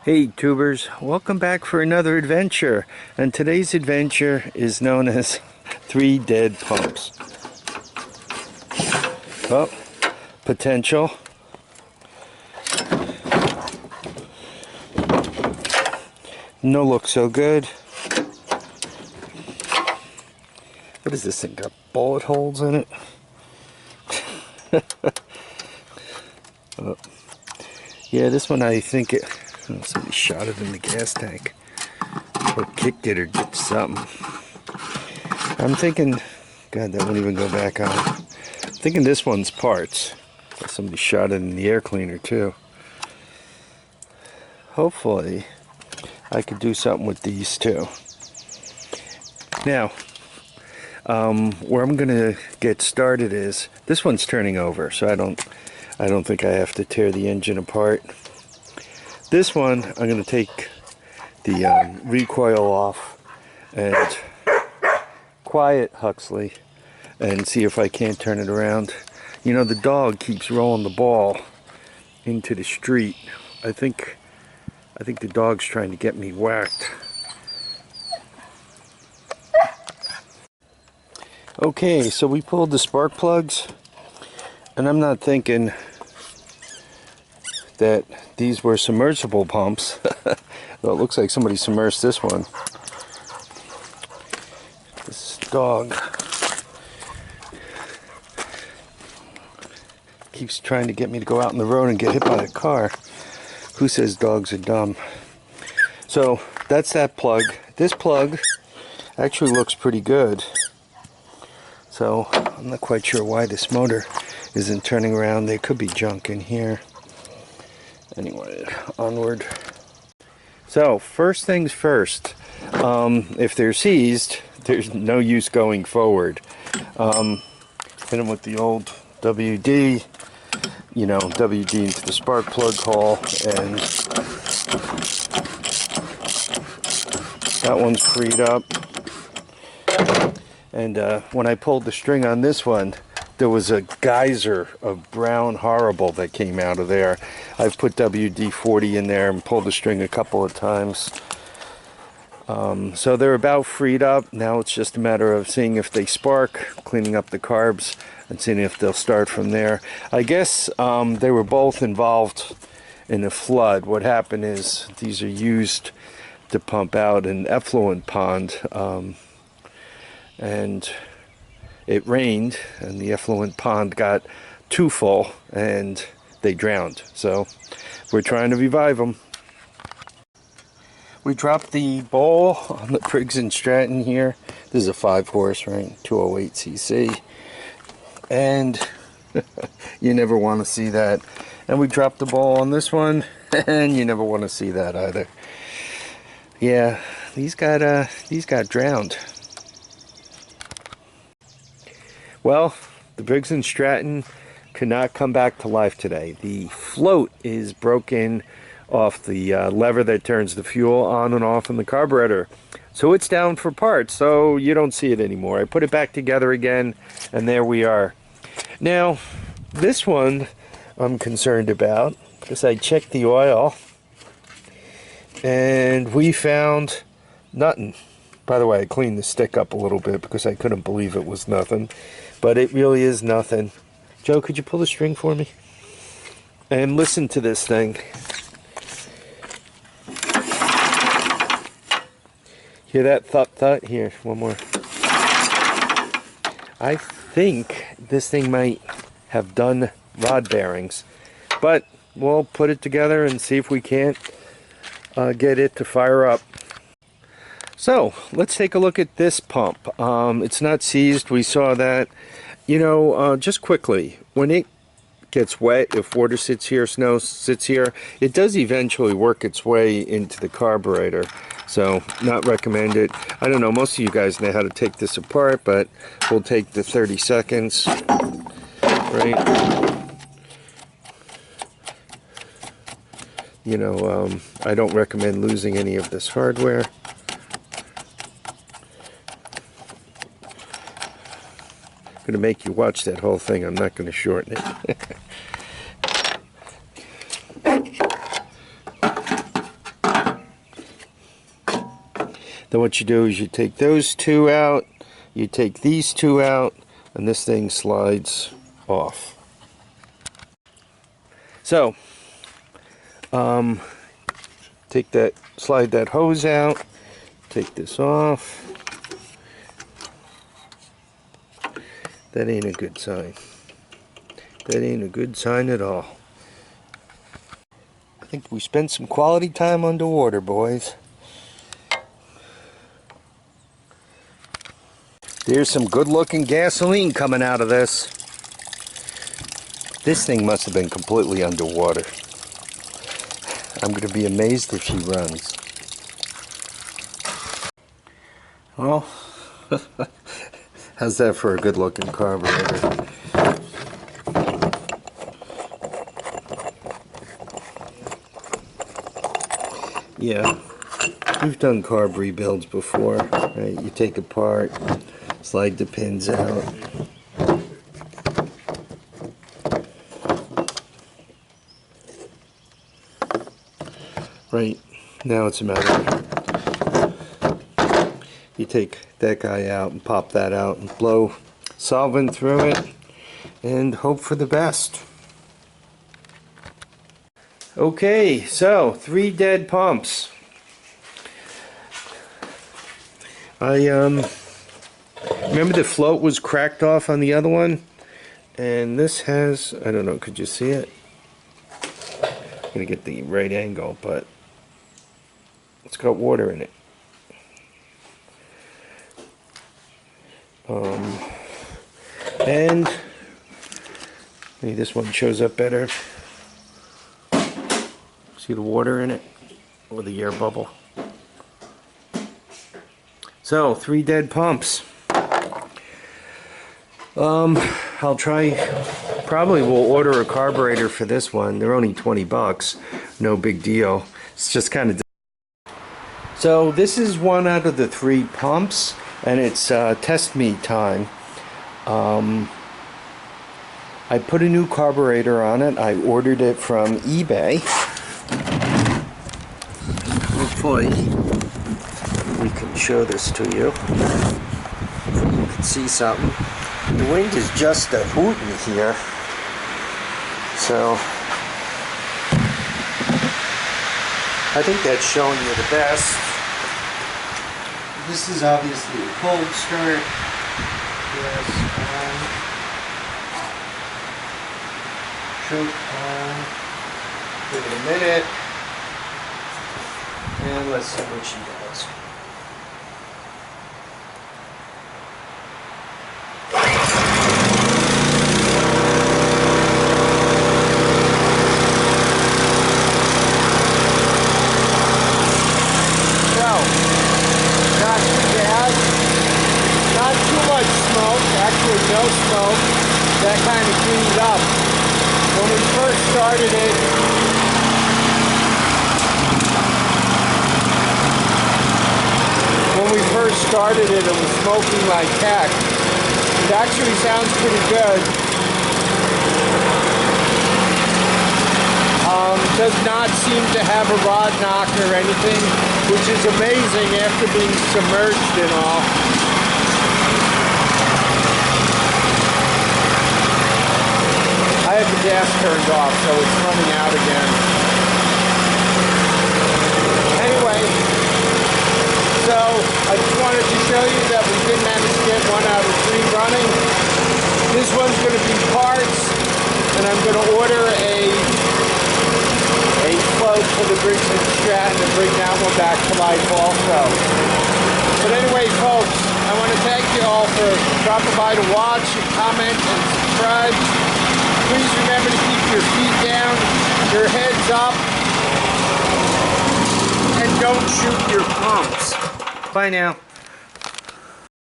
Hey tubers, welcome back for another adventure, and today's adventure is known as 3 dead pumps. Well, potential. No look so good. What is this thing, got bullet holes in it? Oh. Yeah, this one I think it... somebody shot it in the gas tank, or kicked it, or did something. I'm thinking, God, that won't even go back on. I'm thinking this one's parts. Somebody shot it in the air cleaner too. Hopefully, I could do something with these too. Now, where I'm gonna get started is this one's turning over, so I don't think I have to tear the engine apart. This one, I'm going to take the recoil off and quiet Huxley and see if I can't turn it around. You know, the dog keeps rolling the ball into the street. I think the dog's trying to get me whacked. Okay, so we pulled the spark plugs, and I'm not thinking that these were submersible pumps, though it looks like somebody submerged this one. This dog keeps trying to get me to go out on the road and get hit by a car. Who says dogs are dumb? So that's that plug. This plug actually looks pretty good. So I'm not quite sure why this motor isn't turning around. There could be junk in here. Anyway, onward. So first things first, if they're seized, there's no use going forward. Hit them with the old WD, you know, WD into the spark plug hole, and that one's freed up. And when I pulled the string on this one, there was a geyser of brown horrible that came out of there. I've put WD-40 in there and pulled the string a couple of times. So they're about freed up. Now it's just a matter of seeing if they spark, cleaning up the carbs, and seeing if they'll start from there. I guess they were both involved in a flood. What happened is these are used to pump out an effluent pond, and it rained and the effluent pond got too full and they drowned. So we're trying to revive them. We dropped the bowl on the Briggs & Stratton here. This is a 5-horse, right? 208cc. And you never want to see that. And we dropped the bowl on this one, and you never want to see that either. Yeah, these got drowned. Well, the Briggs & Stratton cannot come back to life today. The float is broken off the lever that turns the fuel on and off in the carburetor. So it's down for parts, so you don't see it anymore. I put it back together again, and there we are. Now, this one I'm concerned about, because I checked the oil, and we found nothing. By the way, I cleaned the stick up a little bit because I couldn't believe it was nothing. But it really is nothing. Joe, could you pull the string for me? And listen to this thing. Hear that thud? Here, one more. I think this thing might have done rod bearings. But we'll put it together and see if we can't get it to fire up. So let's take a look at this pump. It's not seized. We saw that. You know, just quickly, when it gets wet, if water sits here, snow sits here, it does eventually work its way into the carburetor. So not recommended. I don't know, most of you guys know how to take this apart, but we'll take the 30 seconds, right? You know, I don't recommend losing any of this hardware. I'm going to make you watch that whole thing. I'm not going to shorten it. Then what you do is you take those two out, you take these two out, and this thing slides off. So, take that, slide that hose out, take this off. That ain't a good sign. That ain't a good sign at all. I think we spent some quality time underwater, boys. There's some good-looking gasoline coming out of this. This thing must have been completely underwater. I'm going to be amazed if she runs. Well, how's that for a good-looking carburetor? Yeah, we've done carb rebuilds before. Right? You take apart, slide the pins out. Right, now it's a matter. You take that guy out and pop that out and blow solvent through it and hope for the best. Okay, so 3 dead pumps. I remember the float was cracked off on the other one, and this has, I don't know, could you see it? I'm gonna get the right angle, but it's got water in it. And maybe this one shows up better. See the water in it, or the air bubble. So 3 dead pumps. I'll try, probably will order a carburetor for this one. They're only 20 bucks, no big deal. It's just kind of. So this is one out of the 3 pumps, and it's test me time. I put a new carburetor on it. I ordered it from eBay. Hopefully we can show this to you. You can see something. The wind is just a hooting here. So I think that's showing you the best. This is obviously a cold start. Yes, choke on. Give it a minute. And let's see what she does. No smoke, that kind of cleaned up. When we first started it, it was smoking like heck. It actually sounds pretty good. Does not seem to have a rod knock or anything, which is amazing after being submerged and all. I have the gas turned off, so it's running out again. Anyway, so I just wanted to show you that we did manage to get 1 out of 3 running. This one's going to be parts, and I'm going to order a float for the Briggs and Stratton and bring that one back to life also. But anyway, folks, I want to thank you all for dropping by to watch, comment, and subscribe. Please remember to keep your feet down, your heads up, and don't shoot your pumps. Bye now.